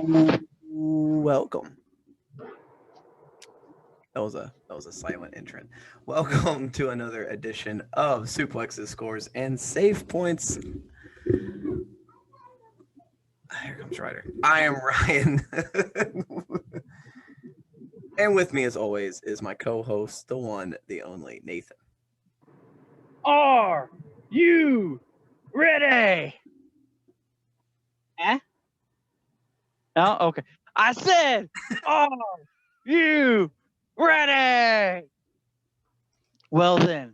Welcome. That was a silent entrant. Welcome to another edition of Suplexes, Scores, and Save Points. Here comes Ryder. I am Ryan. And with me, as always, is my co-host, the one, the only, Nathan. Are you ready? Eh? No? Okay. I said, are you ready? Well then,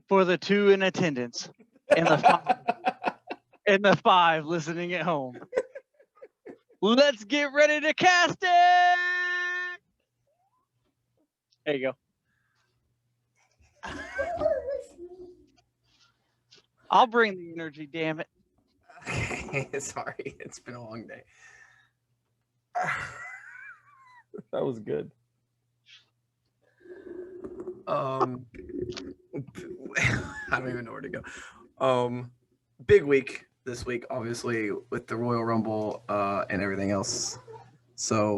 for the two in attendance and the five listening at home, let's get ready to cast it. There you go. I'll bring the energy, damn it. Sorry, it's been a long day. That was good. I don't even know where to go. Big week this week, obviously, with the Royal Rumble and everything else. So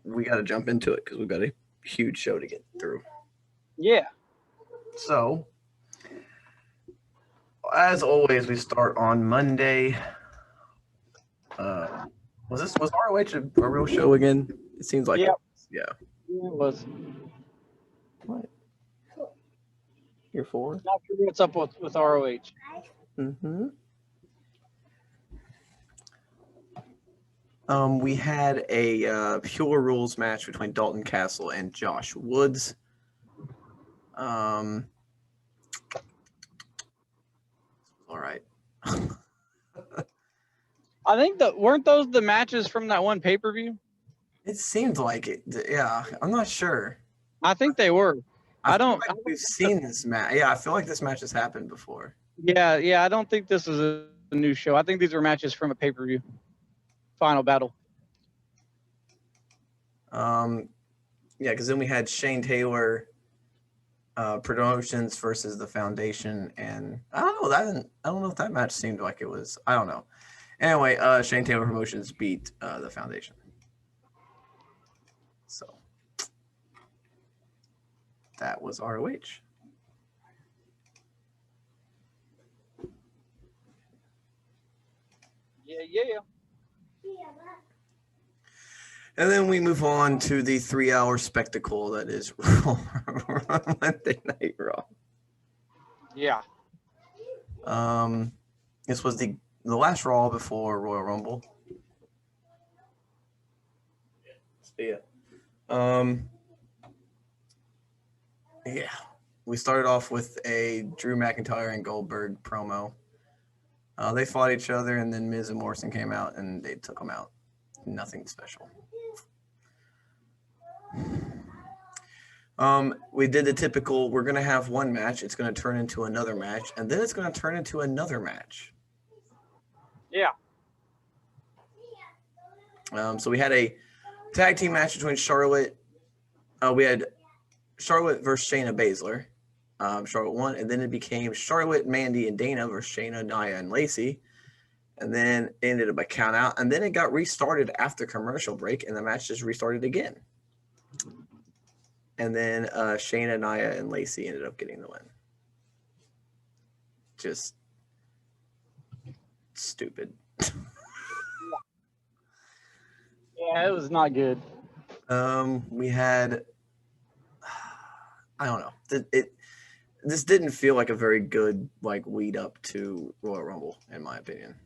we got to jump into it because we've got a huge show to get through. Yeah. So, as always, we start on Monday. Was ROH a real show again? It seems like Yep. Yeah. It was. What? You're four? Not sure what's up with ROH. Mm-hmm. We had a Pure Rules match between Dalton Castle and Josh Woods. All right. I think weren't those the matches from that one pay-per-view? It seemed like it. Yeah, I'm not sure. I think they were. I don't. Like we've seen this match. Yeah, I feel like this match has happened before. Yeah. I don't think this is a new show. I think these are matches from a pay-per-view. Final battle. Yeah, because then we had Shane Taylor Promotions versus the Foundation, and I don't know if that match seemed like it was. I don't know. Anyway, Shane Taylor Promotions beat the Foundation. So that was ROH. Yeah. And then we move on to the 3-hour spectacle that is Monday Night Raw. Yeah. This was the last Raw before Royal Rumble. Yeah. Yeah. We started off with a Drew McIntyre and Goldberg promo. They fought each other, and then Miz and Morrison came out, and they took them out. Nothing special. We did the typical, we're going to have one match, it's going to turn into another match, and then it's going to turn into another match. Yeah. So we had a tag team match between Charlotte. We had Charlotte versus Shayna Baszler. Charlotte won, and then it became Charlotte, Mandy, and Dana versus Shayna, Nia, and Lacey. And then it ended up a count out, and then it got restarted after commercial break, and the match just restarted again. And then Shayna, Nia, and Lacey ended up getting the win. Just stupid. Yeah, it was not good. We had, I don't know. This didn't feel like a very good lead up to Royal Rumble, in my opinion.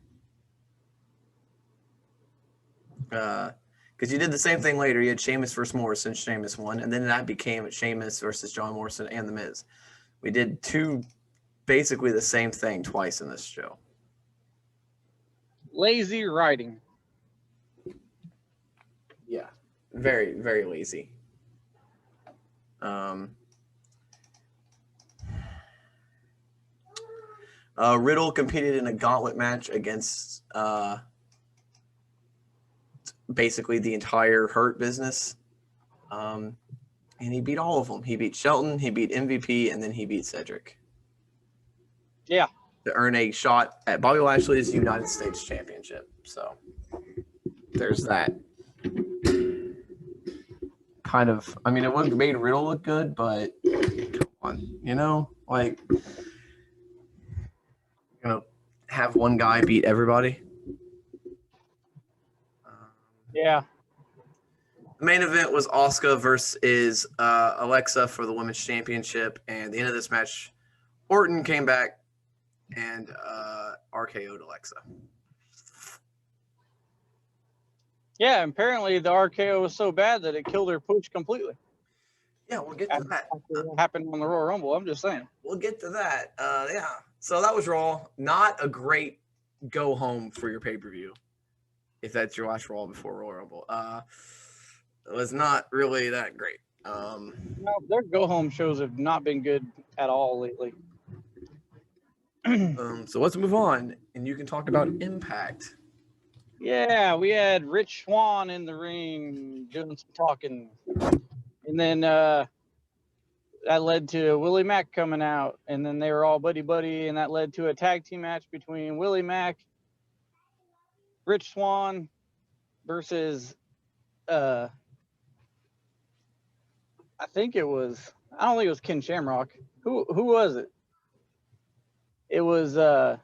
Because you did the same thing later. You had Sheamus versus Morrison. Sheamus won, and then that became Sheamus versus John Morrison and The Miz. We did basically the same thing twice in this show. Lazy writing. Yeah, very, very lazy. Riddle competed in a gauntlet match against basically the entire Hurt Business. And he beat all of them. He beat Shelton, he beat MVP, and then he beat Cedric. Yeah. To earn a shot at Bobby Lashley's United States Championship. So there's that. Kind of, I mean, it wouldn't made Riddle look good, but come on, like, have one guy beat everybody. Yeah. The main event was Asuka versus Alexa for the Women's Championship, and at the end of this match, Orton came back and RKO'd Alexa. Yeah, apparently the RKO was so bad that it killed her push completely. Yeah, we'll get to that. What happened on the Royal Rumble? I'm just saying. We'll get to that. Yeah. So that was Raw. Not a great go home for your pay-per-view, if that's your last Raw before Royal Rumble. It was not really that great. No, their go home shows have not been good at all lately. So let's move on, and you can talk about Impact. Yeah, we had Rich Swann in the ring doing some talking. And then that led to Willie Mack coming out. And then they were all buddy-buddy, and that led to a tag team match between Willie Mack, Rich Swann versus I don't think it was Ken Shamrock. Who was it? It was oh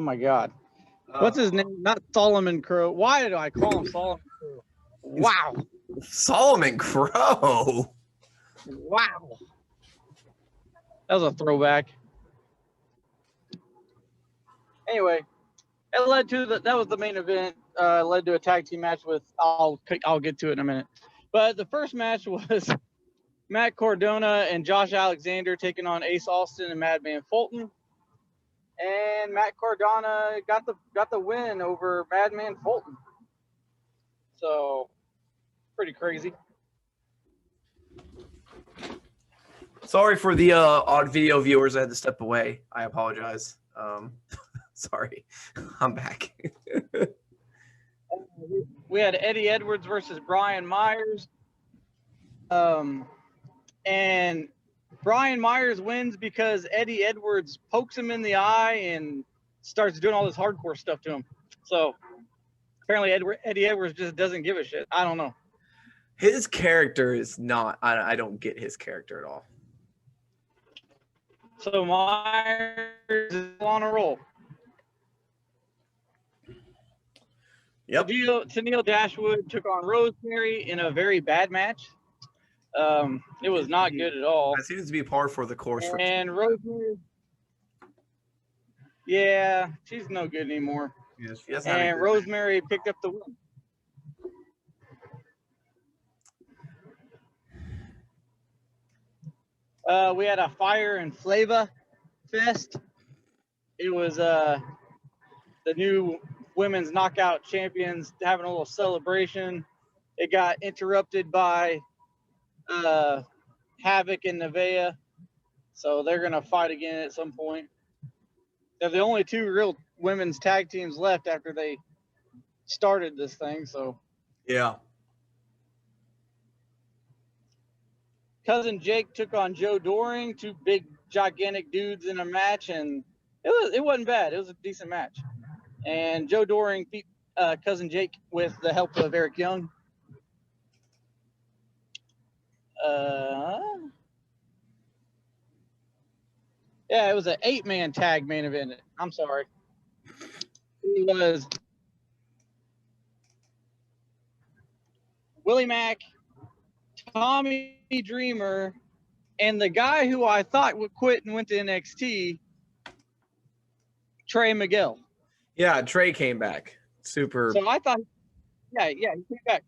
my God. What's his name? Not Solomon Crow. Why did I call him Solomon Crow? Wow. Solomon Crow. Wow. That was a throwback. Anyway, it led to that was the main event. Led to a tag team match with I'll get to it in a minute. But the first match was Matt Cardona and Josh Alexander taking on Ace Austin and Madman Fulton. And Matt Cardona got the win over Madman Fulton. So pretty crazy. Sorry for the odd video viewers. I had to step away. I apologize. Sorry. I'm back. We had Eddie Edwards versus Brian Myers. And Brian Myers wins because Eddie Edwards pokes him in the eye and starts doing all this hardcore stuff to him. So apparently Eddie Edwards just doesn't give a shit. I don't know. His character is not, I don't get his character at all. So Myers is on a roll. Yep. Tennille Dashwood took on Rosemary in a very bad match. It was not good at all. That seems to be par for the course. And Rosemary, yeah, she's no good anymore. Yes, and Rosemary picked up the win. We had a Fire and Flava Fest. It was the new women's knockout champions having a little celebration. It got interrupted by Havoc and Nevaeh, so they're gonna fight again at some point. They're the only two real women's tag teams left after they started this thing. So yeah. Cousin Jake took on Joe Doring, two big gigantic dudes in a match, and it wasn't bad. It was a decent match. And Joe Doring beat Cousin Jake with the help of Eric Young. Yeah, it was an 8-man tag main event. I'm sorry. It was Willie Mack, Tommy Dreamer, and the guy who I thought would quit and went to NXT, Trey Miguel. Yeah, Trey came back. Super. So I thought, yeah, he came back.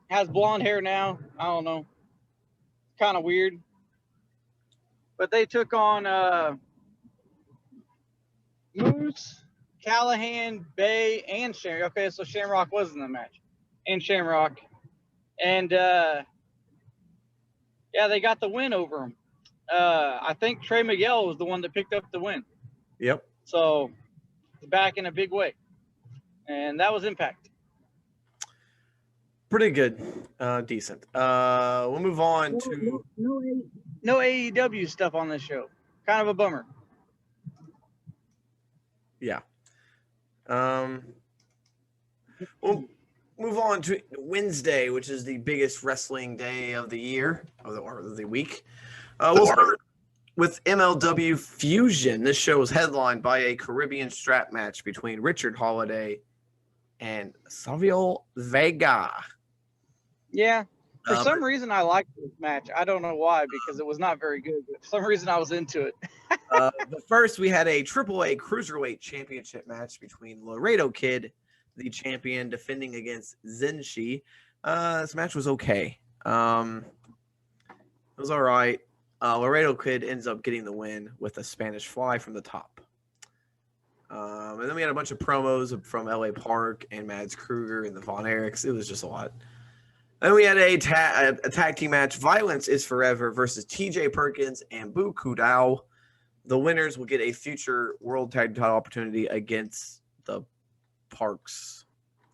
Has blonde hair now. I don't know. Kind of weird. But they took on Moose, Callahan, Bay, and Shamrock. Okay, so Shamrock was in the match. And Shamrock. And, yeah, they got the win over him. I think Trey Miguel was the one that picked up the win. Yep. So, back in a big way. And that was Impact. Pretty good. Decent. We'll move on to... No AEW stuff on this show. Kind of a bummer. Yeah. We'll move on to Wednesday, which is the biggest wrestling day of the year, or the week. We'll start with MLW Fusion. This show was headlined by a Caribbean strap match between Richard Holiday and Savio Vega. Yeah. For some reason, I liked this match. I don't know why, because it was not very good. But for some reason, I was into it. But first, we had a AAA Cruiserweight Championship match between Laredo Kid, the champion, defending against Zenshi. This match was okay. It was all right. Laredo Kid ends up getting the win with a Spanish Fly from the top. And then we had a bunch of promos from LA Park and Mads Kruger and the Von Erichs. It was just a lot. Then we had a tag team match. Violence is Forever versus TJ Perkins and Bu Kudao. The winners will get a future world tag title opportunity against the Parks,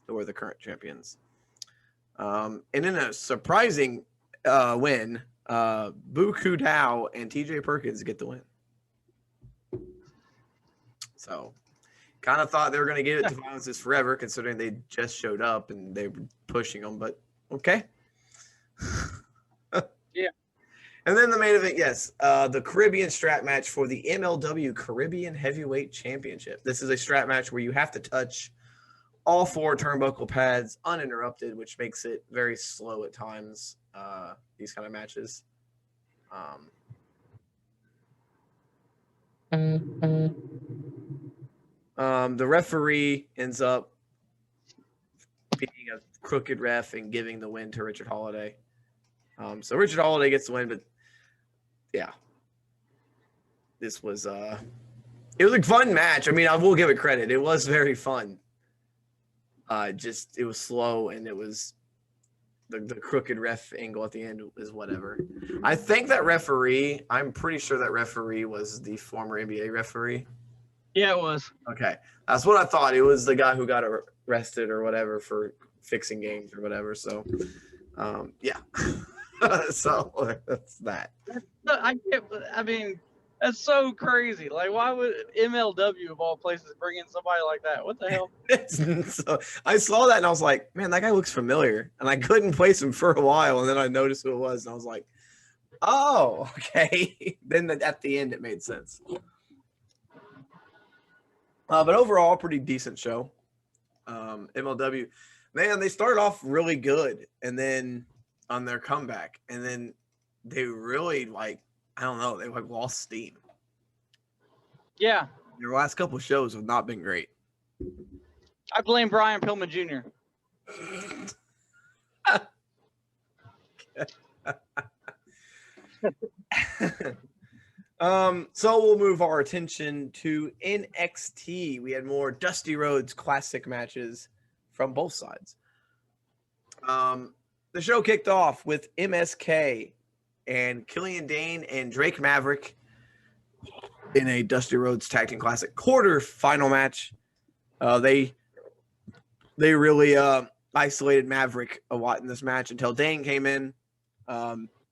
who are the current champions. And in a surprising win, Bu Kudao and TJ Perkins get the win. So, kind of thought they were going to give it to Violence is Forever, considering they just showed up and they were pushing them, but okay. Yeah. And then the main event, yes, the Caribbean strap match for the MLW Caribbean Heavyweight Championship. This is a strap match where you have to touch all 4 turnbuckle pads uninterrupted, which makes it very slow at times, these kind of matches. The referee ends up being a crooked ref and giving the win to Richard Holiday. So Richard Holiday gets the win, but yeah, this was it was a fun match. I mean, I will give it credit. It was very fun. It was slow, and it was the crooked ref angle at the end is whatever. I think that referee, I'm pretty sure that referee was the former NBA referee. Yeah, it was. Okay. That's what I thought. It was the guy who got arrested or whatever for fixing games or whatever. So, yeah. So that's that. I mean, that's so crazy. Like, why would MLW of all places bring in somebody like that? What the hell? So I saw that and I was like, man, that guy looks familiar. And I couldn't place him for a while. And then I noticed who it was. And I was like, oh, okay. Then at the end, it made sense. But overall, pretty decent show. MLW, man, they started off really good. And then on their comeback. And then they really, I don't know, they lost steam. Yeah. Their last couple of shows have not been great. I blame Brian Pillman Jr. So we'll move our attention to NXT. We had more Dusty Rhodes classic matches from both sides. The show kicked off with MSK and Killian Dane and Drake Maverick in a Dusty Rhodes Tag Team Classic quarter-final match. They really isolated Maverick a lot in this match until Dane came in,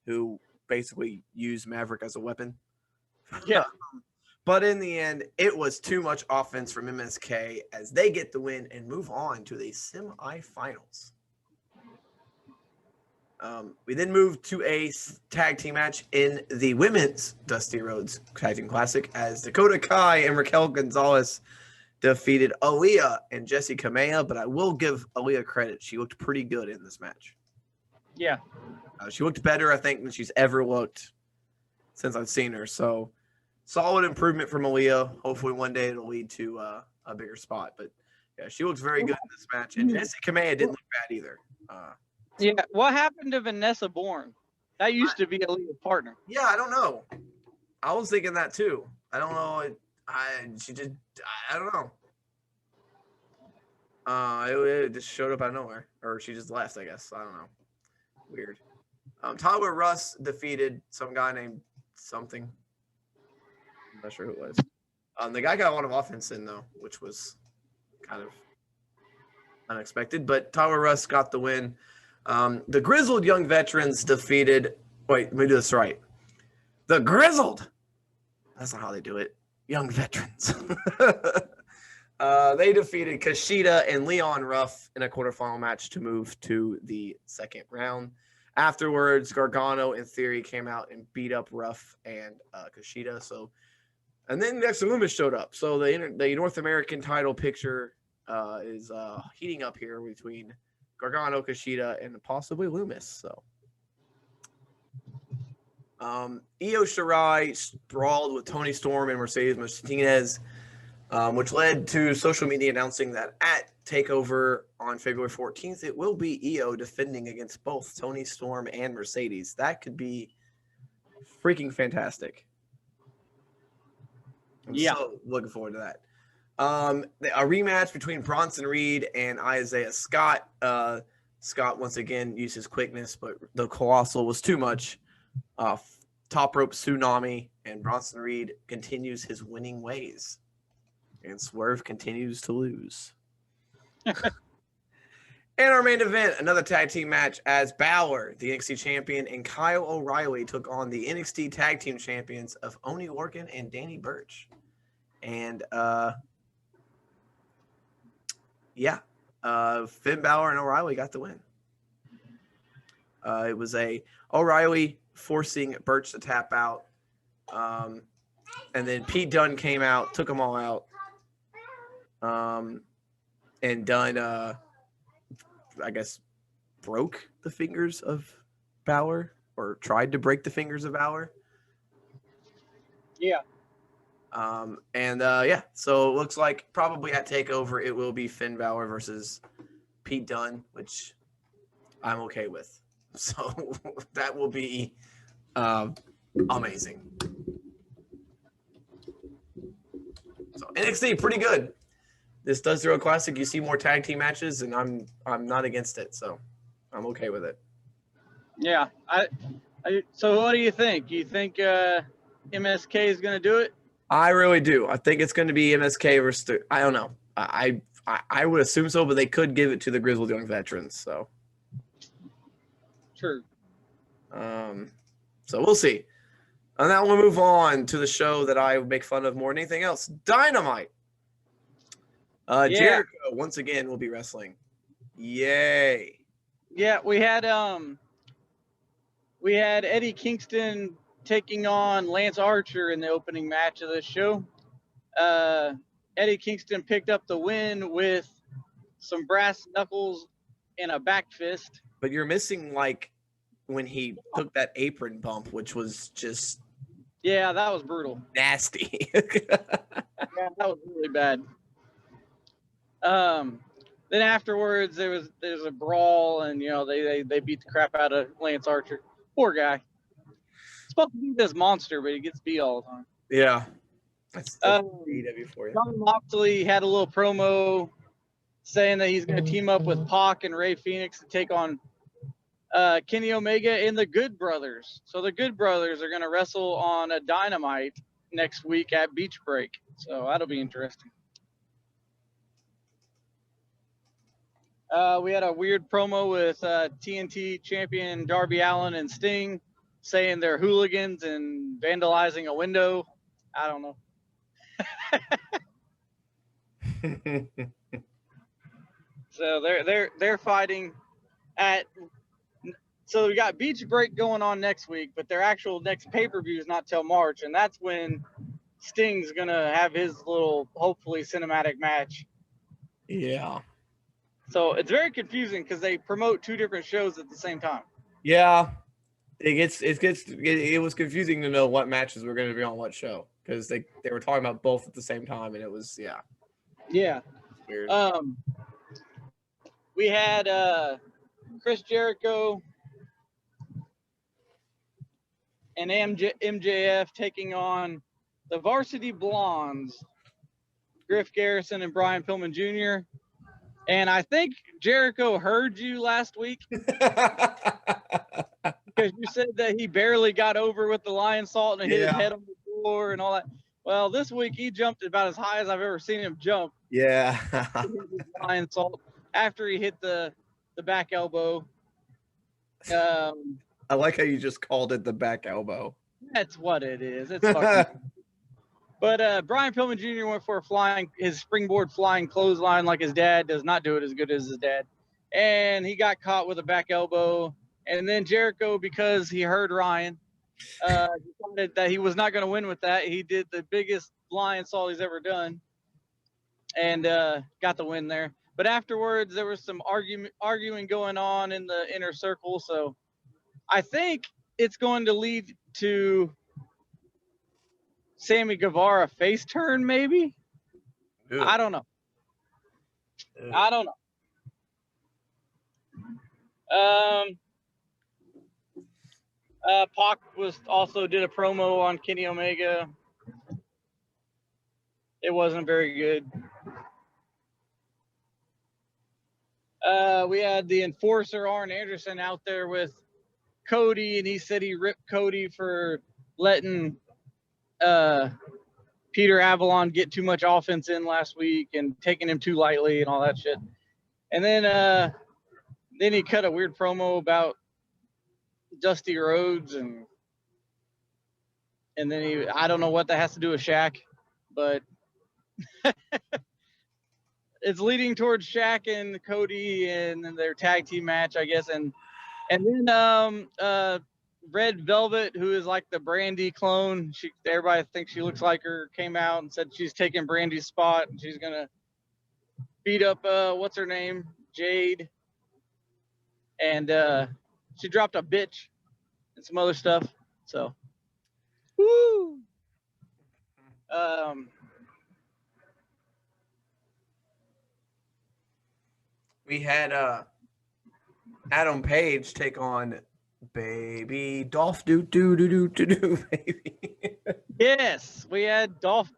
who basically used Maverick as a weapon. Yeah. But in the end, it was too much offense from MSK as they get the win and move on to the semifinals. We then moved to a tag team match in the women's Dusty Rhodes Tag Team Classic as Dakota Kai and Raquel Gonzalez defeated Aaliyah and Jessie Kamea, but I will give Aaliyah credit. She looked pretty good in this match. Yeah. She looked better, I think, than she's ever looked since I've seen her. So solid improvement from Aaliyah. Hopefully one day it'll lead to a bigger spot. But yeah, she looks very good in this match. And Jessie Kamea didn't look bad either. Yeah. What happened to Vanessa Bourne? That used to be Aaliyah's partner. Yeah, I don't know. I was thinking that too. I don't know. I don't know. It just showed up out of nowhere, or she just left. I guess I don't know. Weird. Tyler Russ defeated some guy named something. I'm not sure who it was. The guy got a lot of offense in though, which was kind of unexpected. But Tyler Russ got the win. The Grizzled Young Veterans defeated. Wait, let me do this right. The Grizzled. That's not how they do it. Young Veterans They defeated Kushida and Leon Ruff in a quarterfinal match to move to the second round. Afterwards, Gargano and Theory came out and beat up Ruff and Kushida. So, and then Dexter Lumis showed up. So the North American title picture is heating up here between Gargano, Kushida, and possibly Lumis. So, Io Shirai brawled with Toni Storm and Mercedes Martinez, which led to social media announcing that at TakeOver on February 14th, it will be Io defending against both Toni Storm and Mercedes. That could be freaking fantastic. I'm so looking forward to that. A rematch between Bronson Reed and Isaiah Scott. Scott once again used his quickness, but the Colossal was too much. Top rope tsunami, and Bronson Reed continues his winning ways. And Swerve continues to lose. And our main event, another tag team match as Balor, the NXT champion, and Kyle O'Reilly took on the NXT tag team champions of Oney Lorcan and Danny Burch. And Finn Balor and O'Reilly got the win. It was a O'Reilly forcing Burch to tap out. And then Pete Dunne came out, took them all out. And Dunne, I guess, broke the fingers of Balor, or tried to break the fingers of Balor. Yeah. So it looks like probably at TakeOver it will be Finn Balor versus Pete Dunne, which I'm okay with. So that will be amazing. So NXT pretty good. This does throw a classic. You see more tag team matches, and I'm not against it, so I'm okay with it. Yeah. So what do you think? You think MSK is going to do it? I really do. I think it's going to be MSK versus. I don't know. I would assume so, but they could give it to the Grizzled Young Veterans. So. True. So we'll see. And now we'll move on to the show that I make fun of more than anything else. Dynamite. Jericho once again will be wrestling. Yay. Yeah, we had Eddie Kingston taking on Lance Archer in the opening match of this show. Eddie Kingston picked up the win with some brass knuckles and a back fist. But you're missing like when he took that apron bump, which was just that was brutal. Nasty. Yeah, that was really bad. Then afterwards there's a brawl, and they beat the crap out of Lance Archer. Poor guy. He's supposed to be this monster, but he gets beat all the time. Yeah. That's AEW for you. Jon Moxley had a little promo saying that he's going to team up with Pac and Rey Fenix to take on Kenny Omega and the Good Brothers. So the Good Brothers are going to wrestle on a Dynamite next week at Beach Break. So that'll be interesting. We had a weird promo with TNT champion Darby Allin and Sting saying they're hooligans and vandalizing a window. I don't know. So they're fighting at. So we got Beach Break going on next week, but their actual next pay-per-view is not till March, and that's when Sting's gonna have his little, hopefully, cinematic match. Yeah. So it's very confusing because they promote two different shows at the same time. Yeah, it was confusing to know what matches were going to be on what show, because they were talking about both at the same time, and it was weird. We had Chris Jericho and MJF taking on the Varsity Blondes, Griff Garrison and Brian Pillman Jr. And I think Jericho heard you last week because you said that he barely got over with the lion salt and hit his head on the floor and all that. Well, this week he jumped about as high as I've ever seen him jump. Yeah. Lion salt after he hit the back elbow. I like how you just called it the back elbow. That's what it is. It's fucking. But Brian Pillman Jr. went for his springboard flying clothesline like his dad. Does not do it as good as his dad. And he got caught with a back elbow. And then Jericho, because he heard Ryan, decided that he was not going to win with that. He did the biggest lion salt he's ever done and got the win there. But afterwards, there was some arguing going on in the inner circle. So I think it's going to lead to Sammy Guevara face turn, maybe. Ew. I don't know. Ew. I don't know. Pac also did a promo on Kenny Omega. It wasn't very good. We had the enforcer Arn Anderson out there with Cody, and he said he ripped Cody for letting Peter Avalon get too much offense in last week and taking him too lightly and all that shit. And then he cut a weird promo about Dusty Rhodes and then I don't know what that has to do with Shaq, but it's leading towards Shaq and Cody and their tag team match, I guess. And then Red Velvet, who is like the Brandy clone, everybody thinks she looks like her, came out and said she's taking Brandy's spot and she's gonna beat up what's her name, Jade, and she dropped a bitch and some other stuff. So, woo. We had Adam Page take on baby Dolph do baby. Yes, we had Dolph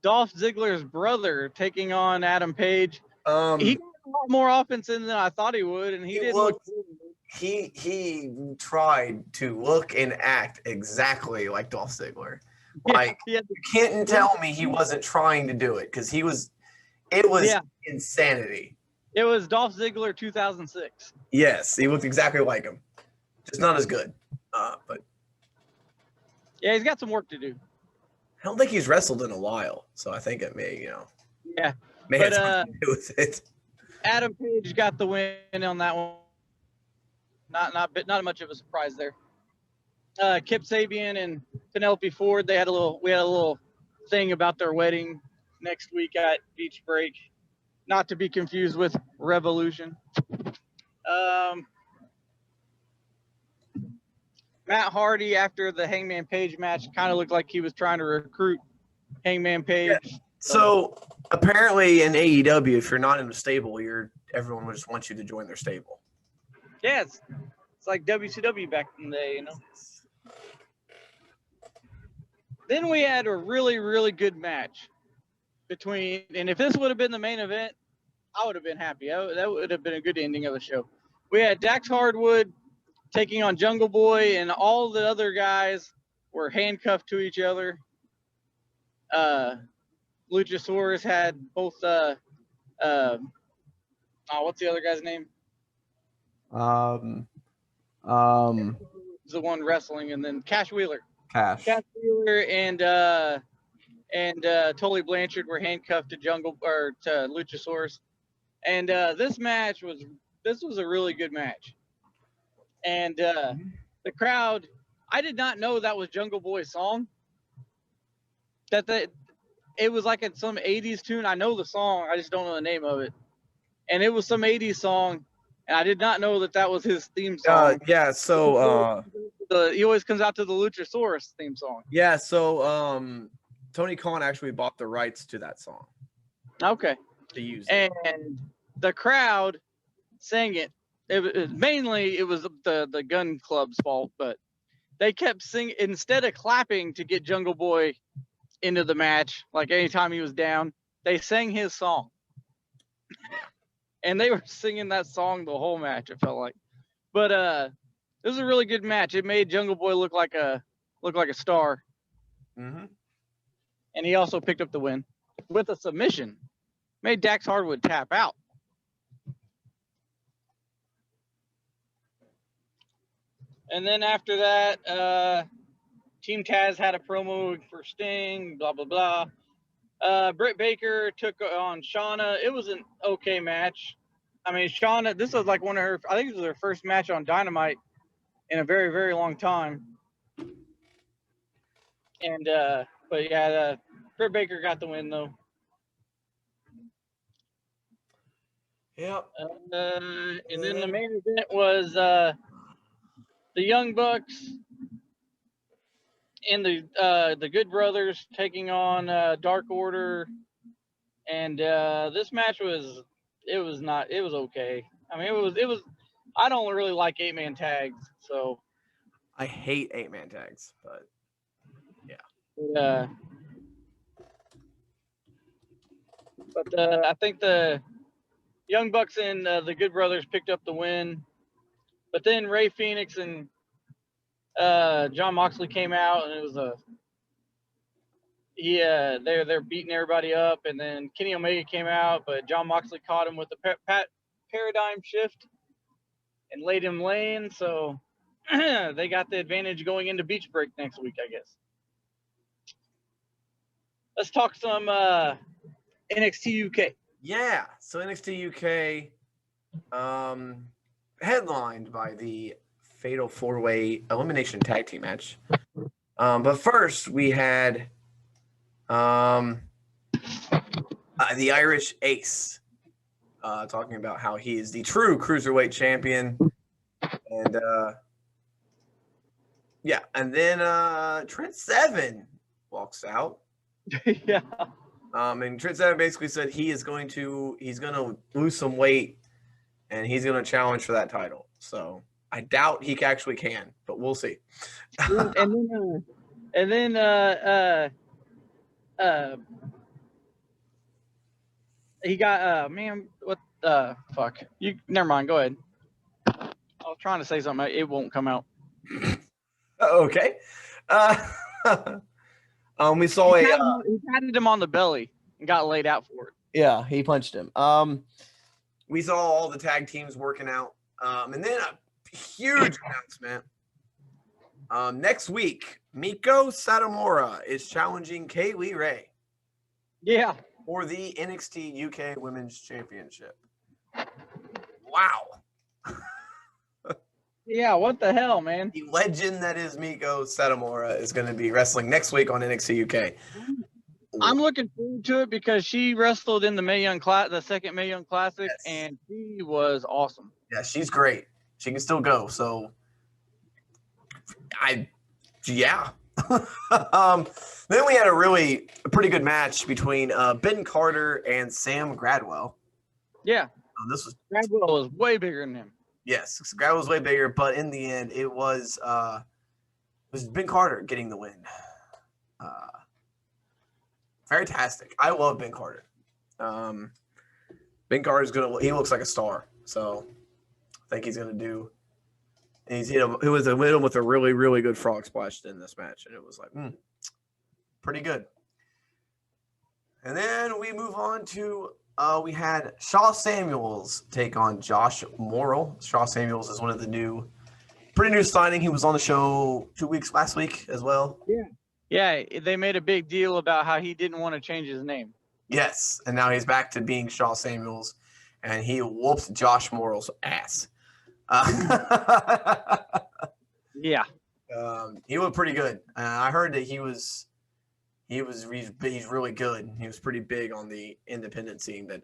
Ziggler's brother taking on Adam Page. He got a lot more offense in than I thought he would, and he tried to look and act exactly like Dolph Ziggler. Like you can't tell me he wasn't trying to do it because it was insanity. It was Dolph Ziggler 2006. Yes, he looked exactly like him. Just not as good. But yeah, he's got some work to do. I don't think he's wrestled in a while, so I think it may, may but, have something to do with it. Adam Page got the win on that one. Not much of a surprise there. Kip Sabian and Penelope Ford, we had a little thing about their wedding next week at Beach Break. Not to be confused with Revolution. Matt Hardy, after the Hangman Page match, kind of looked like he was trying to recruit Hangman Page. Yeah. So apparently in AEW, if you're not in a stable, everyone just wants you to join their stable. Yeah, it's like WCW back in the day, Then we had a really, really good match and if this would have been the main event, I would have been happy. That would have been a good ending of the show. We had Dax Hardwood taking on Jungle Boy, and all the other guys were handcuffed to each other. Luchasaurus had both what's the other guy's name? The one wrestling, and then Cash Wheeler. Cash Wheeler and Tully Blanchard were handcuffed to Luchasaurus. And this was a really good match. And the crowd, I did not know that was Jungle Boy's song. It was like some 80s tune. I know the song, I just don't know the name of it. And it was some 80s song, and I did not know that was his theme song. So he always comes out to the Luchasaurus theme song. Yeah, so Tony Khan actually bought the rights to that song. Okay. To use it. And the crowd sang it. It was the gun club's fault, but they kept singing instead of clapping to get Jungle Boy into the match. Like anytime he was down, they sang his song, and they were singing that song the whole match. It felt like, but it was a really good match. It made Jungle Boy look like a star, and he also picked up the win with a submission. Made Dax Hardwood tap out. And then after that, Team Taz had a promo for Sting, blah, blah, blah. Britt Baker took on Shauna. It was an okay match. I mean, Shauna, this was like one of her, I think this was her first match on Dynamite in a very, very long time. And, but yeah, Britt Baker got the win, though. Yep. And then the main event was the Young Bucks and the Good Brothers taking on Dark Order. And this match was okay. I mean, it was. I don't really like 8-man tags, so I hate 8-man tags, but I think the Young Bucks and the Good Brothers picked up the win. But then Ray Phoenix and John Moxley came out, and it was they're beating everybody up. And then Kenny Omega came out, but John Moxley caught him with the paradigm shift and laid him laying. So they got the advantage going into Beach Break next week, I guess. Let's talk some NXT UK. Yeah, so NXT UK, headlined by the Fatal 4-Way Elimination Tag Team match. But first, we had the Irish Ace talking about how he is the true Cruiserweight champion. And, and then Trent Seven walks out. Yeah. And Trent Seven basically said he's going to lose some weight and he's going to challenge for that title. So I doubt he actually can, but we'll see. and then he got man, what the fuck? You never mind. Go ahead. I was trying to say something. It won't come out. Okay. We saw he patted him on the belly and got laid out for it. Yeah, he punched him. We saw all the tag teams working out. And then a huge announcement. Next week, Miko Satomura is challenging Kaylee Ray. Yeah. For the NXT UK Women's Championship. Wow. Yeah, what the hell, man? The legend that is Miko Satomura is going to be wrestling next week on NXT UK. I'm looking forward to it because she wrestled in the the second Mae Young Classic, yes. And she was awesome. Yeah, she's great. She can still go. So, yeah. Then we had a pretty good match between Ben Carter and Sam Gradwell. Yeah. Gradwell was way bigger than him. Yes, Gradwell was way bigger, but in the end, it was Ben Carter getting the win. Fantastic. I love Ben Carter. Ben Carter's he looks like a star. So I think he's gonna do. And he's hit him with a really, really good frog splash in this match, and it was like pretty good. And then we move on to we had Shaw Samuels take on Josh Morrill. Shaw Samuels is one of the pretty new signing. He was on the show last week as well. Yeah. Yeah, they made a big deal about how he didn't want to change his name. Yes, and now he's back to being Shaw Samuels, and he whooped Josh Morrill's ass. Yeah. He looked pretty good. I heard that he's really good. He was pretty big on the independent scene that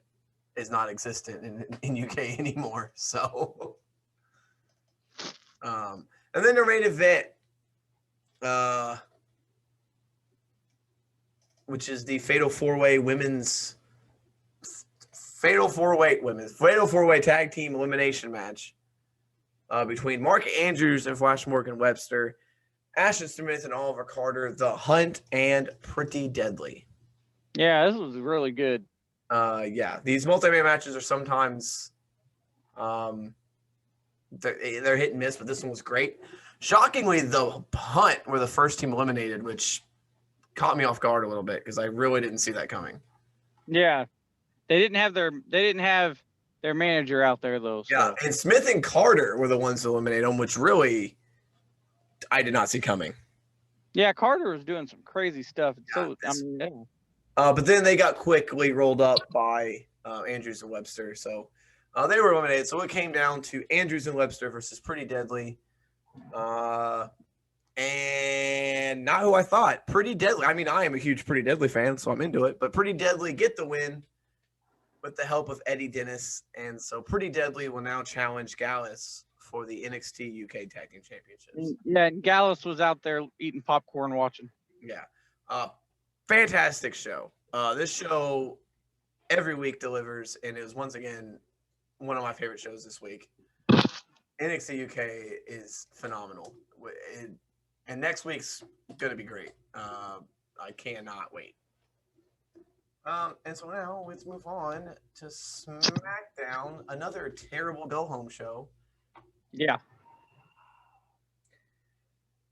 is not existent in UK anymore. So, and then their main event, which is the Fatal 4-Way Tag Team Elimination match between Mark Andrews and Flash Morgan Webster, Ashton Smith and Oliver Carter, The Hunt, and Pretty Deadly. Yeah, this was really good. Yeah, these multi-man matches are sometimes they're hit and miss, but this one was great. Shockingly, The Hunt were the first team eliminated, which caught me off guard a little bit because I really didn't see that coming. Yeah, they didn't have their manager out there though. So. Yeah, and Smith and Carter were the ones to eliminate them, which really I did not see coming. Yeah, Carter was doing some crazy stuff. Yeah, Yeah. But then they got quickly rolled up by Andrews and Webster. So they were eliminated. So it came down to Andrews and Webster versus Pretty Deadly. And not who I thought. Pretty Deadly. I mean, I am a huge Pretty Deadly fan, so I'm into it. But Pretty Deadly get the win with the help of Eddie Dennis. And so Pretty Deadly will now challenge Gallus for the NXT UK Tag Team Championships. Yeah, and Gallus was out there eating popcorn watching. Yeah. Fantastic show. This show every week delivers, and it was once again one of my favorite shows this week. NXT UK is phenomenal. And next week's going to be great. I cannot wait. And so now let's move on to SmackDown, another terrible go-home show. Yeah.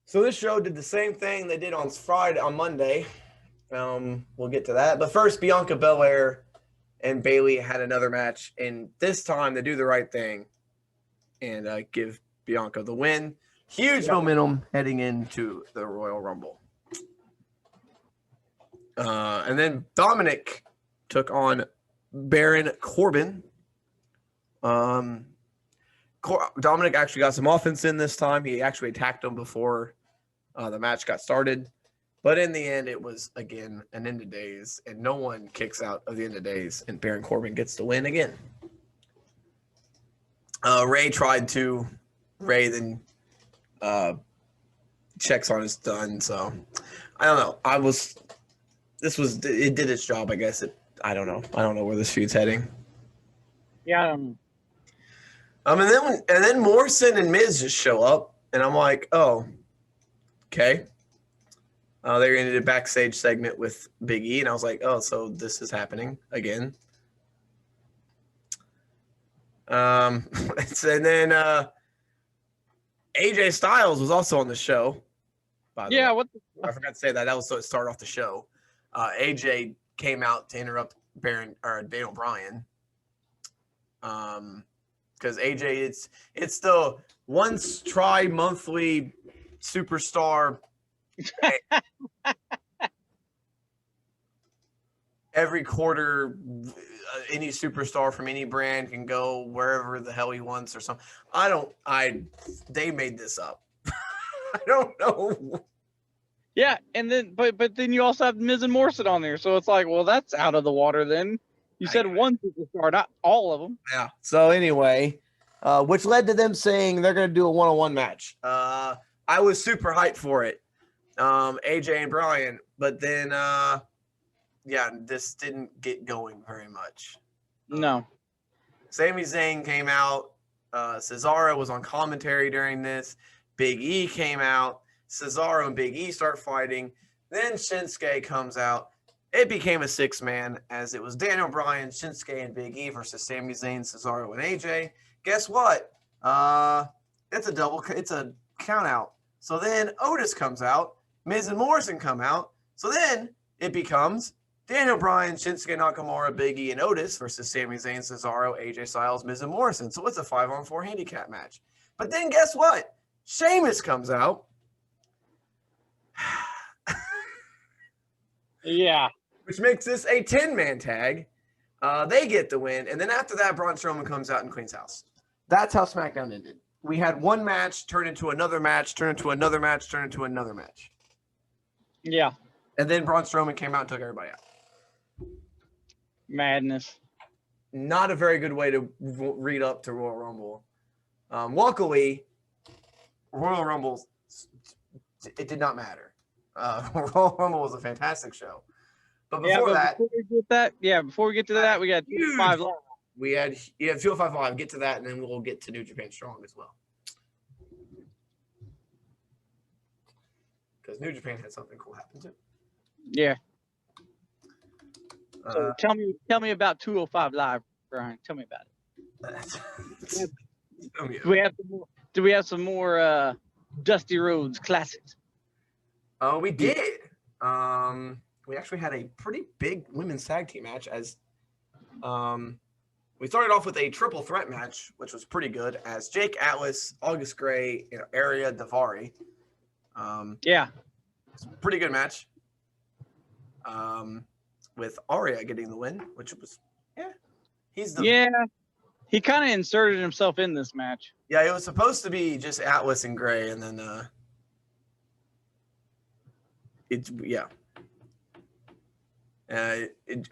So this show did the same thing they did on Monday. We'll get to that. But first, Bianca Belair and Bayley had another match. And this time they do the right thing and give Bianca the win. Huge momentum heading into the Royal Rumble. And then Dominic took on Baron Corbin. Dominic actually got some offense in this time. He actually attacked him before the match got started. But in the end, it was, again, an end of days. And no one kicks out of the end of days. And Baron Corbin gets the win again. Ray then checks on his done. So, I don't know. It did its job, I guess. I don't know. I don't know where this feud's heading. Yeah. And then Morrison and Miz just show up, and I'm like, oh, okay. They ended a backstage segment with Big E, and I was like, oh, so this is happening again. And then AJ Styles was also on the show. By the way. I forgot to say that. That was so it started off the show. AJ came out to interrupt Daniel Bryan. Because AJ, it's the once monthly superstar. Every quarter, any superstar from any brand can go wherever the hell he wants or something. They made this up. I don't know. Yeah, and then but then you also have Miz and Morrison on there, so it's like, well, that's out of the water then. You said one superstar, not all of them. Yeah. So anyway, which led to them saying they're going to do a one-on-one match. I was super hyped for it, AJ and Bryan, but then, this didn't get going very much. No. Sami Zayn came out. Cesaro was on commentary during this. Big E came out. Cesaro and Big E start fighting. Then Shinsuke comes out. It became a six-man as it was Daniel Bryan, Shinsuke, and Big E versus Sami Zayn, Cesaro, and AJ. Guess what? It's a count out. So then Otis comes out. Miz and Morrison come out. So then it becomes Daniel Bryan, Shinsuke Nakamura, Big E, and Otis versus Sami Zayn, Cesaro, AJ Styles, Miz, and Morrison. So it's a 5-on-4 handicap match. But then guess what? Sheamus comes out. Yeah. Which makes this a 10-man tag. They get the win. And then after that, Braun Strowman comes out and cleans house. That's how SmackDown ended. We had one match turn into another match, turn into another match, turn into another match. Yeah. And then Braun Strowman came out and took everybody out. Madness. Not a very good way to read up to Royal Rumble. Luckily, Royal Rumble, it did not matter. Royal Rumble was a fantastic show. But before we get to that, we got 205 Live. We had 205 Live. Get to that, and then we'll get to New Japan Strong as well. Because New Japan had something cool happen too. Yeah. So tell me about 205 Live, Brian. Tell me about it. Do we have some more Dusty Rhodes classics? Oh, we did. We actually had a pretty big women's tag team match as we started off with a triple threat match, which was pretty good, as Jake Atlas, August Gray, and Arya Davari. It's a pretty good match. With Arya getting the win, which was he kind of inserted himself in this match. Yeah, it was supposed to be just Atlas and Gray, and then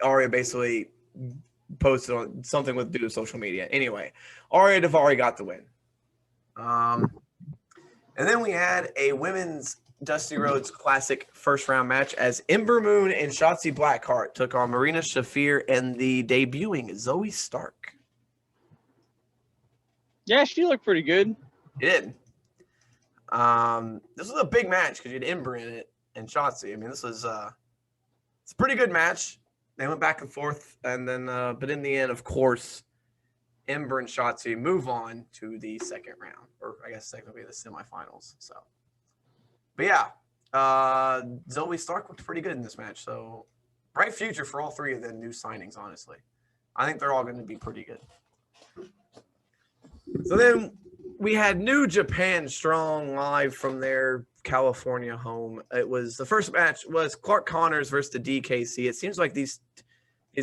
Arya basically posted on something with due to social media. Anyway, Arya Daivari got the win. And then we had a women's Dusty Rhodes Classic first round match as Ember Moon and Shotzi Blackheart took on Marina Shafir and the debuting Zoe Stark. Yeah, she looked pretty good. It did. This was a big match because you had Ember in it and Shotzi. I mean, this was it's a pretty good match. They went back and forth, and then but in the end, of course, Ember and Shotzi move on to the second round, or I guess technically the semifinals. So, but yeah, Zoe Stark looked pretty good in this match. So, bright future for all three of the new signings. Honestly, I think they're all going to be pretty good. So then we had New Japan Strong live from their California home. It was the first match was Clark Connors versus the DKC. It seems like these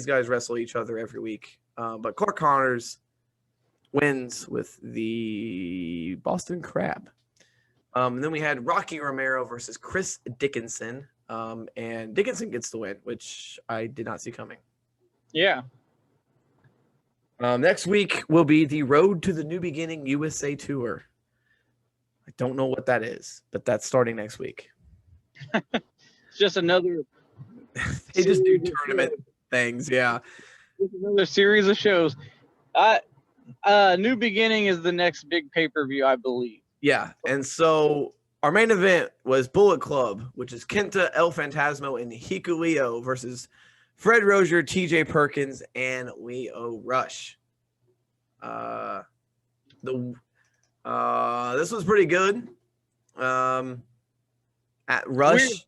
guys wrestle each other every week, but Clark Connors wins with the Boston Crab. And then we had Rocky Romero versus Chris Dickinson, and Dickinson gets the win, which I did not see coming. Yeah. Next week will be the Road to the New Beginning USA Tour. I don't know what that is, but that's starting next week. It's just another. They just do tournament things, yeah. Just another series of shows. New Beginning is the next big pay-per-view, I believe. Yeah, and so our main event was Bullet Club, which is Kenta, El Phantasmo, and Hikuleo versus Fred Rozier, TJ Perkins, and Leo Rush. This was pretty good. At Rush,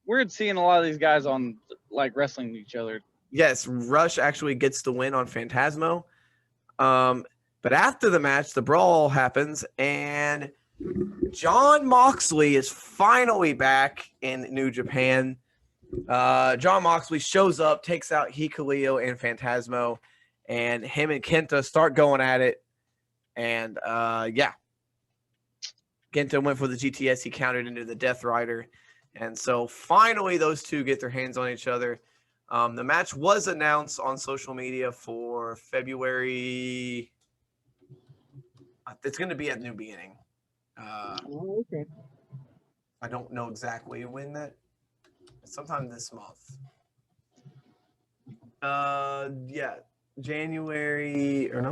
weird seeing a lot of these guys on like wrestling each other. Yes, Rush actually gets the win on Phantasmo. But after the match, the brawl happens, and Jon Moxley is finally back in New Japan. Jon Moxley shows up, takes out Hikuleo and Phantasmo, and him and Kenta start going at it. And Kenta went for the GTS. He countered into the Death Rider. And so finally those two get their hands on each other. The match was announced on social media for February. It's going to be at New Beginning. Okay. I don't know exactly when that. Sometime this month.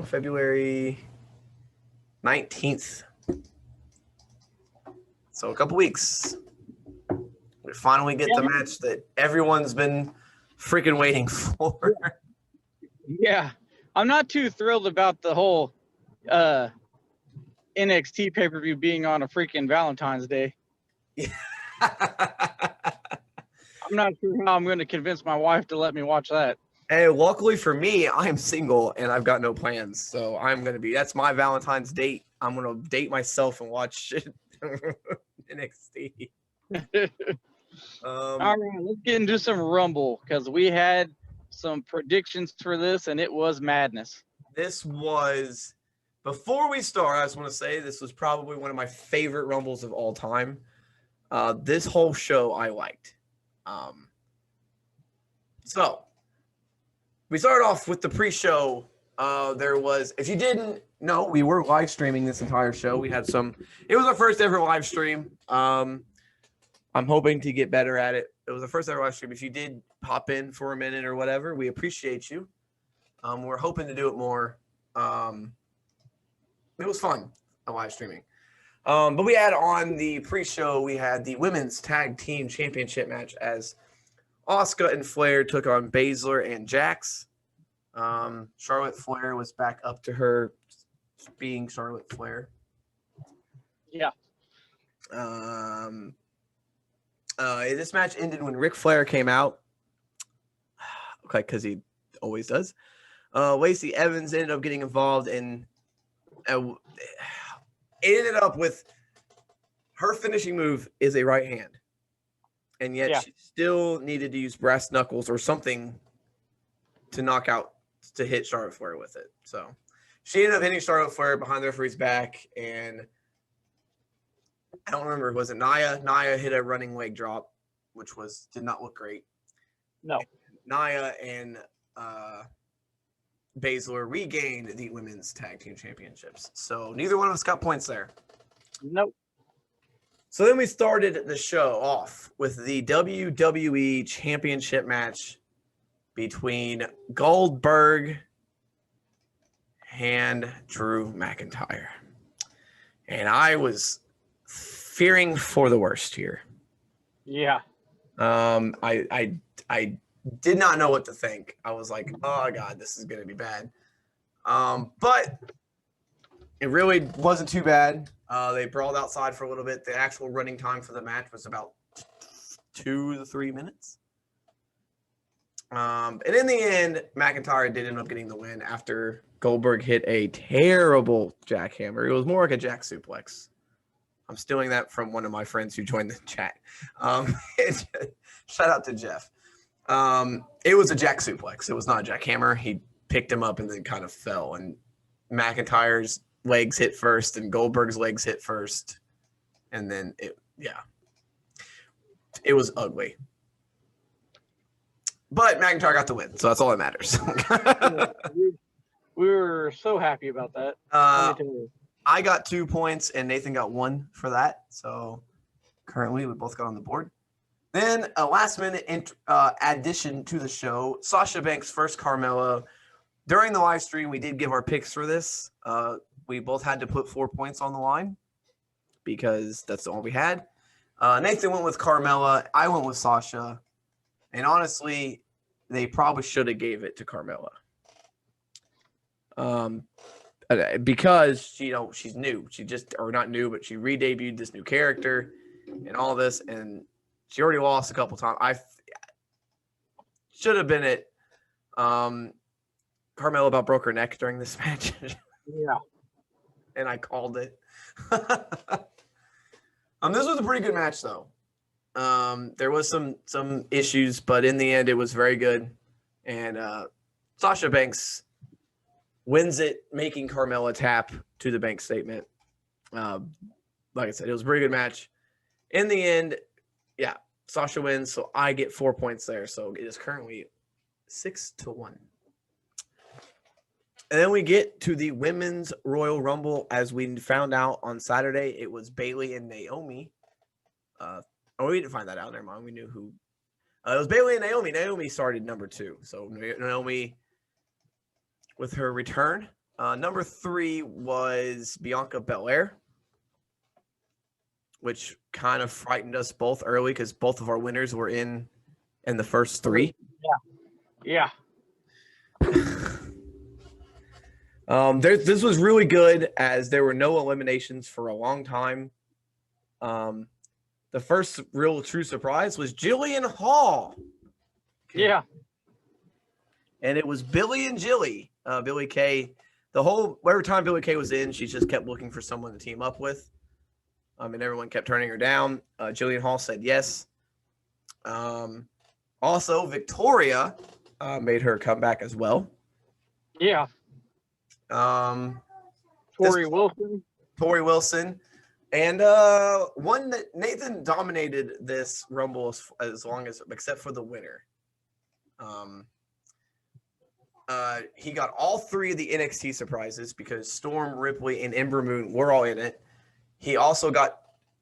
February 19th. So a couple weeks. We finally get the match that everyone's been freaking waiting for. Yeah. I'm not too thrilled about the whole NXT pay-per-view being on a freaking Valentine's Day. Yeah. I'm not sure how I'm going to convince my wife to let me watch that. Hey, luckily for me, I'm single and I've got no plans. So that's my Valentine's date. I'm going to date myself and watch NXT. All right, let's get into some Rumble because we had some predictions for this and it was madness. This was, before we start, I just want to say this was probably one of my favorite Rumbles of all time. This whole show I liked. So we started off with the pre-show. There was, if you didn't know, we were live streaming this entire show. It was our first ever live stream. I'm hoping to get better at it. It was the first ever live stream. If you did pop in for a minute or whatever, we appreciate you. We're hoping to do it more. It was fun, live streaming. But we had on the pre-show, we had the Women's Tag Team Championship match as Asuka and Flair took on Baszler and Jax. Charlotte Flair was back up to her being Charlotte Flair. Yeah. This match ended when Ric Flair came out. Okay, because he always does. Lacey Evans ended up getting involved in. It ended up with her finishing move is a right hand. and yet she still needed to use brass knuckles or something to hit Charlotte Flair with it. So she ended up hitting Charlotte Flair behind the referee's back, and I don't remember, was it Nia? Nia hit a running leg drop, which did not look great. No. Nia and Baszler regained the women's tag team championships. So neither one of us got points there. Nope. So then we started the show off with the WWE Championship match between Goldberg and Drew McIntyre. And I was fearing for the worst here. Yeah. I did not know what to think. I was like, oh God, this is gonna be bad. But it really wasn't too bad. They brawled outside for a little bit. The actual running time for the match was about 2 to 3 minutes. And in the end, McIntyre did end up getting the win after Goldberg hit a terrible jackhammer. It was more like a jack suplex. I'm stealing that from one of my friends who joined the chat. Shout out to Jeff. It was a jack suplex. It was not a jackhammer. He picked him up and then kind of fell. And McIntyre's legs hit first and Goldberg's legs hit first. And then it was ugly. But McIntyre got the win, so that's all that matters. We were so happy about that. I got 2 points and Nathan got 1 for that. So currently we both got on the board. Then a last-minute addition to the show, Sasha Banks versus Carmella. During the live stream, we did give our picks for this. We both had to put 4 points on the line because that's all we had. Nathan went with Carmella. I went with Sasha. And honestly, they probably should have gave it to Carmella. Because she's new. She not new, but she re-debuted this new character and all this, and she already lost a couple times. I should have been it. Carmella about broke her neck during this match. Yeah. And I called it. This was a pretty good match, though. There was some issues, but in the end, it was very good. And Sasha Banks wins it, making Carmella tap to the bank statement. Like I said, it was a pretty good match. In the end, Sasha wins, so I get 4 points there. So it is currently 6-1. And then we get to the Women's Royal Rumble. As we found out on Saturday, it was Bayley and Naomi. We didn't find that out. Never mind. We knew who. It was Bayley and Naomi. Naomi started number 2. So Naomi with her return. Number 3 was Bianca Belair, which kind of frightened us both early because both of our winners were in the first 3. Yeah. This was really good as there were no eliminations for a long time. The first real true surprise was Jillian Hall. Yeah. And it was Billy and Jilly. Billy Kay. Every time Billy Kay was in, she just kept looking for someone to team up with. And everyone kept turning her down. Jillian Hall said yes. Also, Victoria made her come back as well. Yeah. Tori Wilson. And one that Nathan dominated this Rumble except for the winner. He got all 3 of the NXT surprises because Storm, Ripley, and Ember Moon were all in it. He also got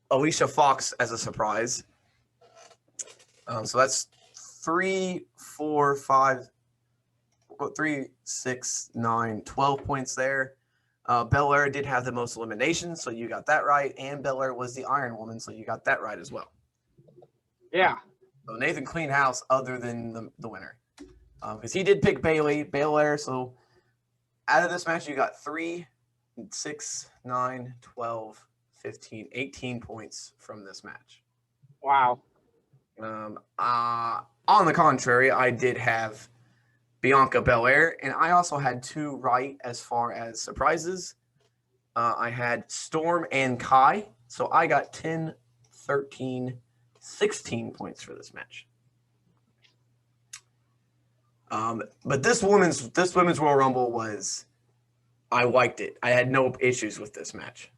Alicia Fox as a surprise. So that's 3, 4, 5, 3, 6, 9, 12 points there. Belair did have the most eliminations, so you got that right. And Belair was the Iron Woman, so you got that right as well. Yeah. So Nathan cleaned house other than the winner. Because he did pick Belair. So out of this match, you got 3, 6, 9, 12, 15, 18 points from this match. Wow. On the contrary, I did have Bianca Belair, and I also had 2 right as far as surprises. I had Storm and Kai, so I got 10, 13, 16 points for this match. But this women's Royal Rumble was, I liked it. I had no issues with this match.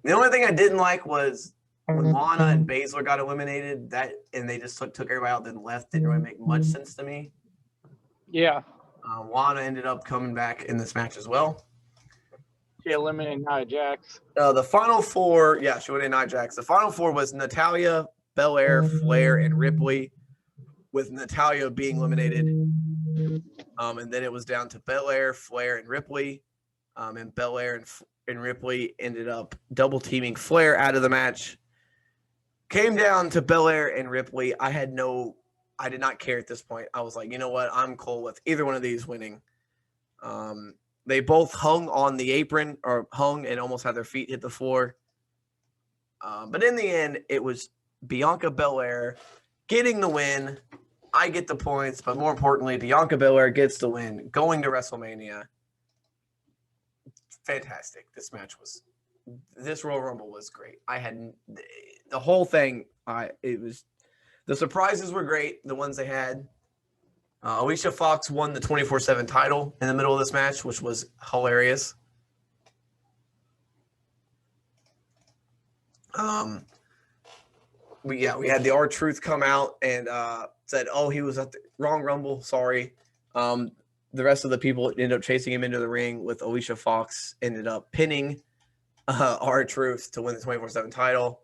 The only thing I didn't like was when Lana and Baszler got eliminated, and they just took everybody out, then left. Didn't really make much sense to me. Yeah. Lana ended up coming back in this match as well. She eliminated Nia Jax. The final four, she eliminated Nia Jax. The final four was Natalya, Belair, Flair, and Ripley, with Natalya being eliminated. And then it was down to Belair, Flair, and Ripley. And Belair and Ripley ended up double teaming Flair out of the match. Came down to Belair and Ripley. I did not care at this point. I was like, you know what? I'm cool with either one of these winning. They both hung on the apron, or hung and almost had their feet hit the floor. But in the end, it was Bianca Belair getting the win. I get the points, but more importantly, Bianca Belair gets the win, going to WrestleMania. Fantastic. This Royal Rumble was great. I had the whole thing. The surprises were great. The ones they had. Alicia Fox won the 24/7 title in the middle of this match, which was hilarious. We had the R-Truth come out and said, "Oh, he was at the wrong Rumble. Sorry." The rest of the people ended up chasing him into the ring, with Alicia Fox ended up pinning R-Truth to win the 24/7 title.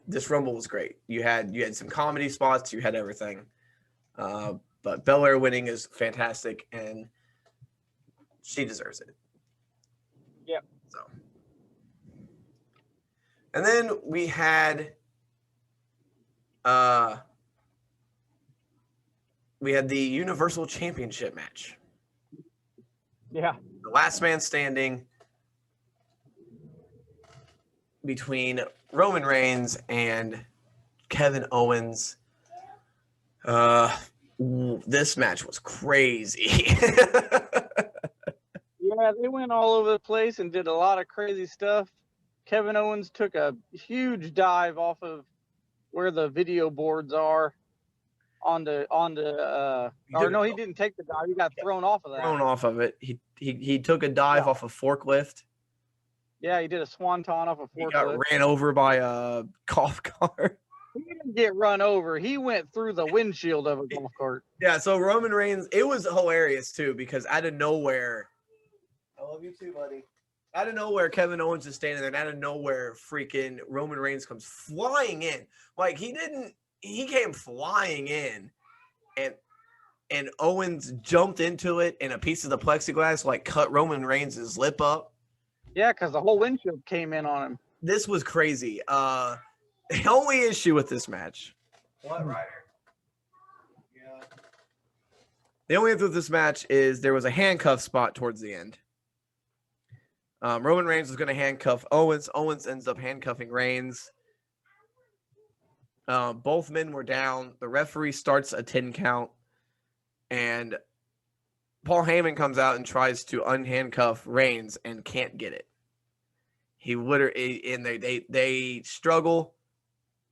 This Rumble was great. You had some comedy spots, you had everything. But Belair winning is fantastic, and she deserves it. Yep. So, and then we had the Universal Championship match. Yeah. The last man standing between Roman Reigns and Kevin Owens. This match was crazy. Yeah, they went all over the place and did a lot of crazy stuff. Kevin Owens took a huge dive off of where the video boards are he didn't take the dive. He got thrown off of that. Thrown off of it. He took a dive off a forklift. Yeah, he did a swanton off a forklift. He got ran over by a golf cart. He didn't get run over. He went through the windshield of a golf cart. Yeah, so Roman Reigns, it was hilarious too, because out of nowhere, I love you too, buddy. Out of nowhere, Kevin Owens is standing there, and out of nowhere, freaking Roman Reigns comes flying in. Like, he came flying in, and Owens jumped into it, and a piece of the plexiglass cut Roman Reigns' lip up. Yeah, because the whole windshield came in on him. This was crazy. The only issue with this match. What, Ryder? Yeah. The only issue with this match is there was a handcuff spot towards the end. Roman Reigns was going to handcuff Owens. Owens ends up handcuffing Reigns. Both men were down. The referee starts a 10 count, and Paul Heyman comes out and tries to unhandcuff Reigns and can't get it. They struggle.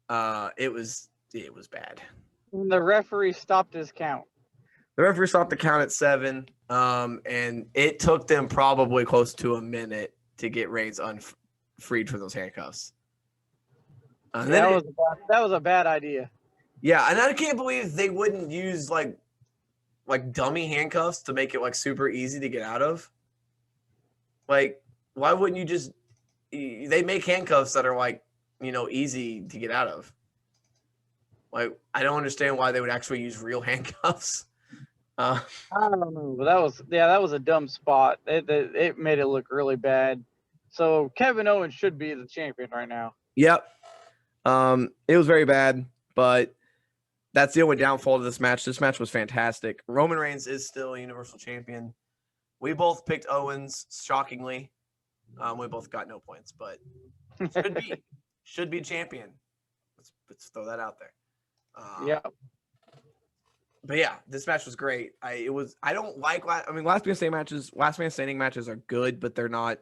It was bad. And the referee stopped his count. The referee stopped the count at 7, and it took them probably close to a minute to get Reigns freed from those handcuffs. That was a bad idea. Yeah, and I can't believe they wouldn't use like dummy handcuffs to make it super easy to get out of. Like, why wouldn't you just? They make handcuffs that are easy to get out of. Like, I don't understand why they would actually use real handcuffs. I don't know, but that was a dumb spot. It made it look really bad. So Kevin Owens should be the champion right now. Yep. It was very bad, but that's the only downfall to this match. This match was fantastic. Roman Reigns is still a Universal Champion. We both picked Owens, shockingly. We both got no points, but should be champion. Let's throw that out there. Yeah. But yeah, this match was great. Last man standing matches are good, but they're not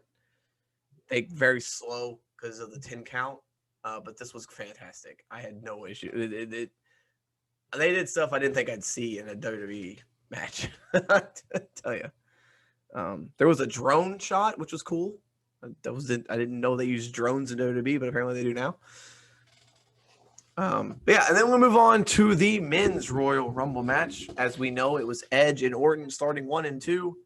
they very slow because of the 10 count. But this was fantastic. I had no issue. They did stuff I didn't think I'd see in a WWE match. I tell you, there was a drone shot, which was cool. I didn't know they used drones in WWE, but apparently they do now. But yeah, and then we'll move on to the men's Royal Rumble match. As we know, it was Edge and Orton starting 1 and 2.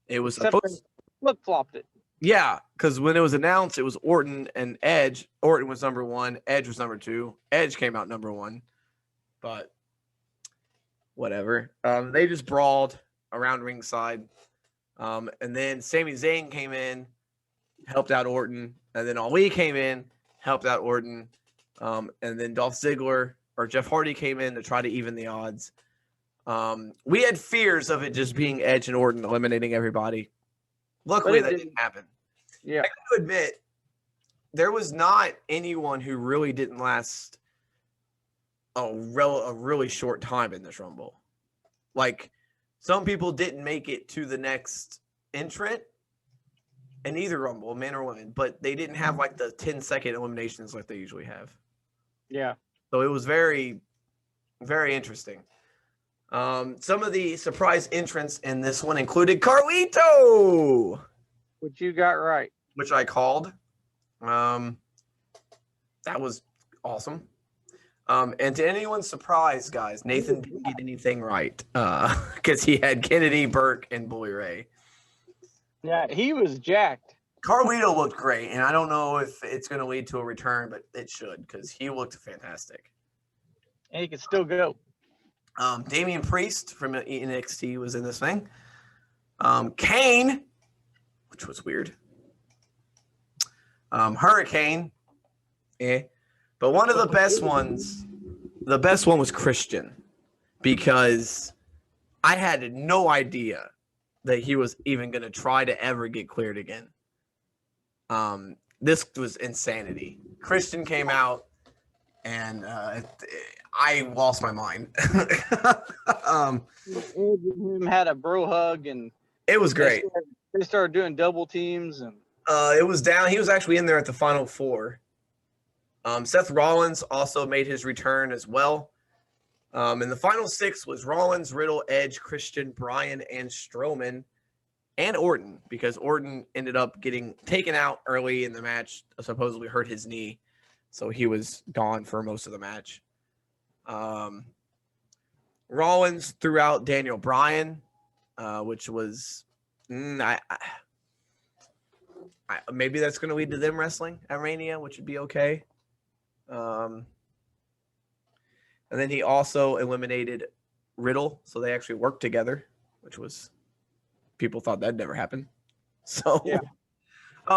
It was supposed flip flopped it. Yeah, because when it was announced, it was Orton and Edge. Orton was number 1. Edge was number 2. Edge came out number 1. But whatever. They just brawled around ringside. And then Sami Zayn came in, helped out Orton. And then Ali came in, helped out Orton. And then Dolph Ziggler or Jeff Hardy came in to try to even the odds. We had fears of it just being Edge and Orton eliminating everybody. Luckily, that didn't happen. Yeah. I got to admit, there was not anyone who really didn't last a really short time in this Rumble. Like, some people didn't make it to the next entrant in either Rumble, men or women, but they didn't have like the 10-second eliminations like they usually have. Yeah. So it was very, very interesting. Some of the surprise entrants in this one included Carlito, which you got right, which I called. That was awesome. And to anyone's surprise, guys, Nathan didn't get anything right because he had Kennedy, Burke, and Bully Ray. Yeah, he was jacked. Carlito looked great, and I don't know if it's going to lead to a return, but it should because he looked fantastic. And he can still go. Damian Priest from NXT was in this thing. Kane, which was weird. Hurricane, but one of the best ones, was Christian, because I had no idea that he was even going to try to ever get cleared again. This was insanity. Christian came out, and I lost my mind. Him had a bro hug, and it was great. They started doing double teams, and it was down. He was actually in there at the final 4. Seth Rollins also made his return as well. And the final 6 was Rollins, Riddle, Edge, Christian, Bryan, and Strowman, and Orton, because Orton ended up getting taken out early in the match, supposedly hurt his knee. So he was gone for most of the match. Rollins threw out Daniel Bryan, which was maybe that's going to lead to them wrestling at Mania, which would be okay. And then he also eliminated Riddle, so they actually worked together, which was people thought that'd never happen. So yeah.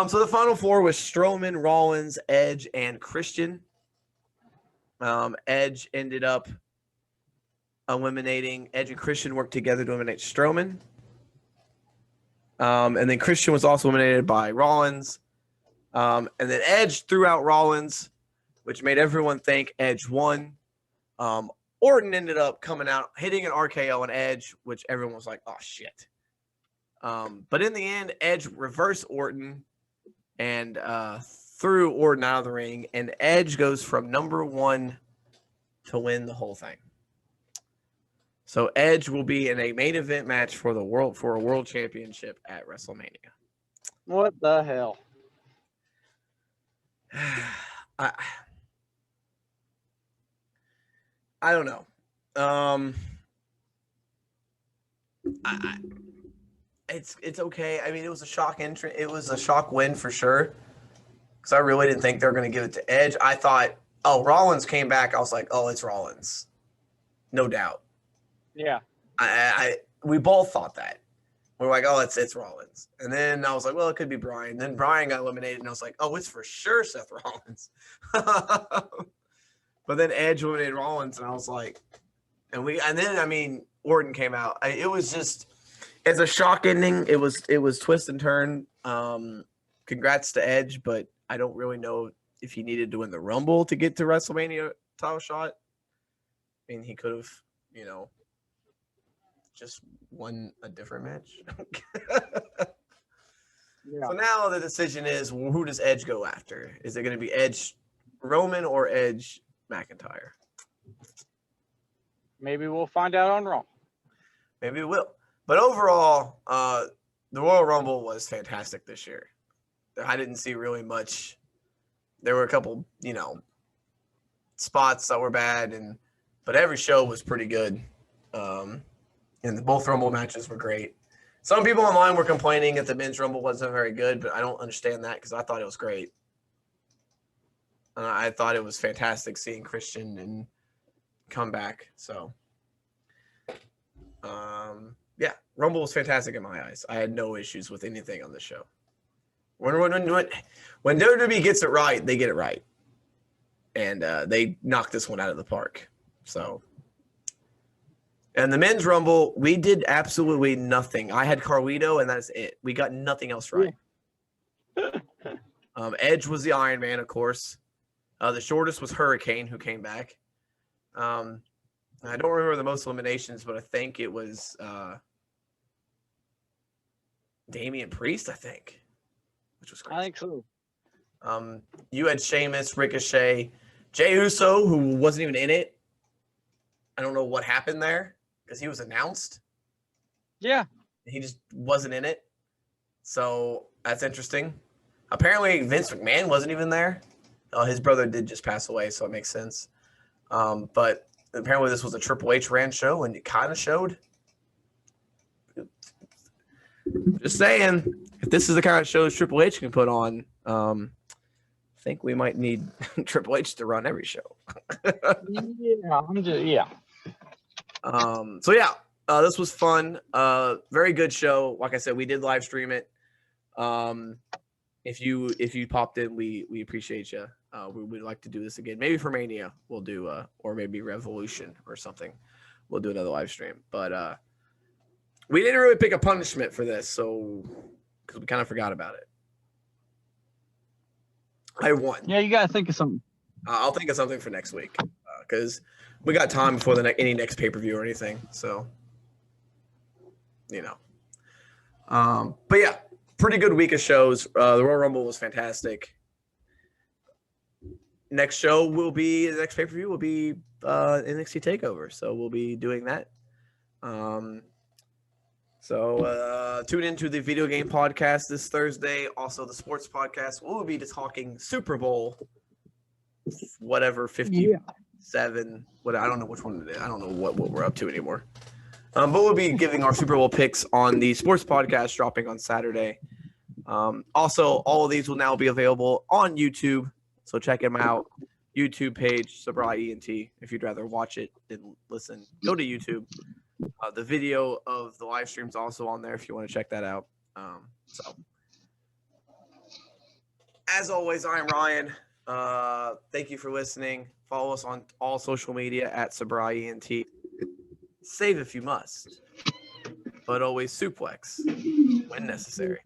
So the final 4 was Strowman, Rollins, Edge, and Christian. Edge ended up eliminating Edge and Christian worked together to eliminate Strowman. And then Christian was also eliminated by Rollins. And then Edge threw out Rollins, which made everyone think Edge won. Orton ended up coming out, hitting an RKO on Edge, which everyone was like, oh, shit. But in the end, Edge reversed Orton and threw Orton out of the ring, and Edge goes from number 1 to win the whole thing. So Edge will be in a main event match for a world championship at WrestleMania. What the hell? I don't know. It's okay. I mean, it was a shock entrant. It was a shock win for sure. Because I really didn't think they were going to give it to Edge. I thought, Rollins came back. I was like, it's Rollins. No doubt. Yeah. We both thought that. We were like, it's Rollins. And then I was like, well, it could be Bryan. Then Bryan got eliminated, and I was like, it's for sure Seth Rollins. But then Edge eliminated Rollins, and I was like, Orton came out. It was just, it's a shock ending. It was twist and turn. Congrats to Edge, but I don't really know if he needed to win the Rumble to get to WrestleMania title shot. I mean, he could have, just won a different match. Yeah. So now the decision is, who does Edge go after? Is it going to be Edge Roman or Edge McIntyre? Maybe we'll find out on Raw. Maybe it will. But overall, the Royal Rumble was fantastic this year. I didn't see really much. There were a couple, spots that were bad, but every show was pretty good. And both Rumble matches were great. Some people online were complaining that the men's Rumble wasn't very good, but I don't understand that because I thought it was great. I thought it was fantastic seeing Christian and come back. So, yeah, Rumble was fantastic in my eyes. I had no issues with anything on the show. When WWE gets it right, they get it right. And they knocked this one out of the park. So, and the men's Rumble, we did absolutely nothing. I had Carlito, and that's it. We got nothing else right. Edge was the Iron Man, of course. The shortest was Hurricane, who came back. I don't remember the most eliminations, but I think it was Damian Priest, I think, which was crazy. I think so. You had Sheamus, Ricochet, Jey Uso, who wasn't even in it. I don't know what happened there because he was announced. Yeah. He just wasn't in it. So that's interesting. Apparently, Vince McMahon wasn't even there. His brother did just pass away, so it makes sense. But apparently this was a Triple H ran show, and it kind of showed. Just saying, if this is the kind of shows Triple H can put on, I think we might need Triple H to run every show. Yeah. So yeah, this was fun. Very good show. Like I said, we did live stream it. If you popped in, we appreciate you. We would like to do this again. Maybe for Mania we'll do, or maybe Revolution or something. We'll do another live stream. But we didn't really pick a punishment for this, so because we kind of forgot about it. I won. Yeah, you gotta think of something. I'll think of something for next week because we got time before any next pay-per-view or anything. So, but yeah, pretty good week of shows. The Royal Rumble was fantastic. Next show the next pay-per-view will be NXT TakeOver. So we'll be doing that. So tune into the video game podcast this Thursday. Also the sports podcast. We'll be talking Super Bowl, whatever, 57. What I don't know which one it is. I don't know what we're up to anymore. But we'll be giving our Super Bowl picks on the sports podcast dropping on Saturday. Also, all of these will now be available on YouTube. So check them out. YouTube page, Sabra ENT. If you'd rather watch it than listen, go to YouTube. The video of the live stream's also on there if you want to check that out. So, as always, I'm Ryan. Thank you for listening. Follow us on all social media at Sabra ENT. Save if you must, but always suplex when necessary.